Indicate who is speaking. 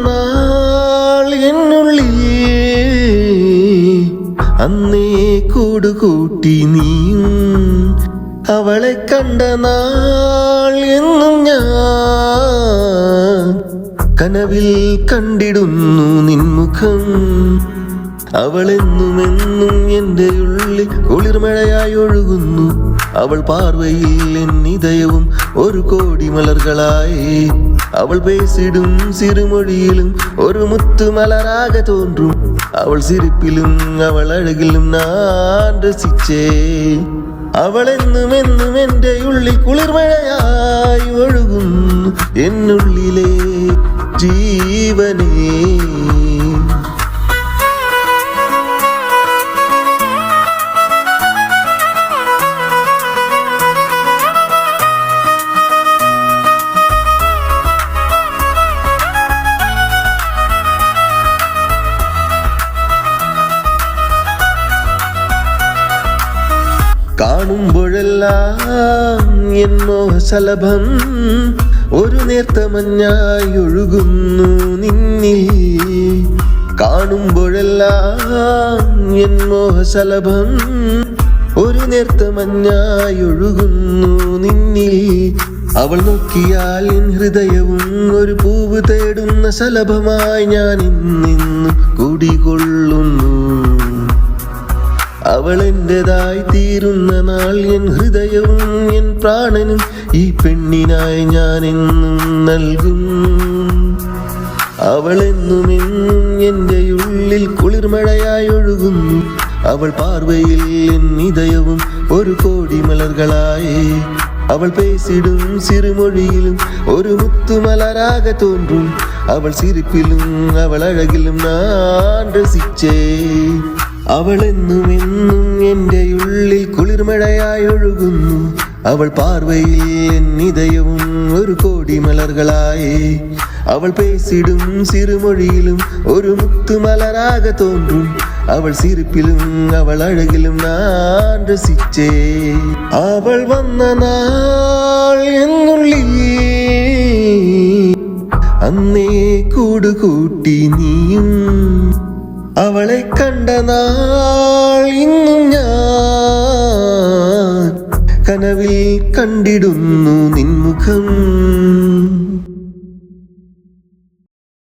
Speaker 1: നാൾ എന്നുള്ളിൽ അന്നേ കൂടുകൂട്ടി നീയും അവളെ കണ്ട നാൾ എന്നും ഞാൻ കനവിൽ കണ്ടിടുന്നു നിൻമുഖം. അവളെന്നും എന്നും എൻ്റെ ഉള്ളിൽ കുളിർമഴയായി ഒഴുകുന്നു. അവൾ പാർവയിൽ എന്നിതയവും ഒരു കോടി മലர்களായി. അവൾ പേസിടും സിറുമൊഴിയിലും ഒരു മുത്തുമലരാകെ തോன்றுം. അവൾ സിരിപ്പിലും അവൾ അഴകിലും ഞാൻ രസിച്ചേ. അവളെന്നും എന്നും എൻ്റെ ഉള്ളിൽ കുളിർമഴയായി ഒഴുകുന്നു എന്നുള്ളിലെ ജീവനേ. കാണുമ്പോഴെല്ലാം എൻ മോഹശലഭം ഒരു നേർത്ത മഞ്ഞായി ഒഴുകുന്നു നിന്നിൽ. കാണുമ്പോഴെല്ലാം എൻ മോഹശലഭം ഒരു നേർത്ത മഞ്ഞായി ഒഴുകുന്നു നിന്നിൽ. അവൾ നോക്കിയാൽ എൻ ഹൃദയവും ഒരു പൂവ് തേടുന്ന ശലഭമായി ഞാൻ ഇന്നിന്നും കുടികൊള്ളുന്നു. അവൾ എന്റേതായി തീരുന്ന നാൾ എൻ ഹൃദയവും എൻ പ്രാണനും ഈ പെണ്ണിനായി ഞാൻ എന്നും നൽകും. അവൾ എന്നും എന്നും എൻ്റെ ഉള്ളിൽ കുളിർമഴയായി ഒഴുകുന്നു. അവൾ പാർവയിൽ എന്നിതയവും ഒരു കോടി മലர்களായി. അവൾ പേസിടും സിറുമൊഴിയിലും ഒരു മുത്തുമലരാകെ തോன்றுം. അവൾ സിരിപ്പിലും അവൾ അഴകിലും ഞാൻ രസിച്ചേ. അവളെന്നും എന്നും എൻ്റെ ഉള്ളിൽ കുളിർമഴയായി ഒഴുകുന്നു. അവൾ പാർവയിൽ എന്നിതയവും ഒരു കോടി മലர்களായി. അവൾ പേസിടും സിറുമൊഴിയിലും ഒരു മുത്തുമലരാകെ തോன்றுം. അവൾ സിരിപ്പിലും അവൾ അഴകിലും ഞാൻ രസിച്ചേ. അവൾ വന്ന നാൾ എന്നുള്ളിൽ അന്നേ കൂടുകൂട്ടി നീയും. അവളെ കണ്ട നാൾ ഇന്നും ഞാൻ കനവിൽ കണ്ടിടുന്നു നിൻമുഖം.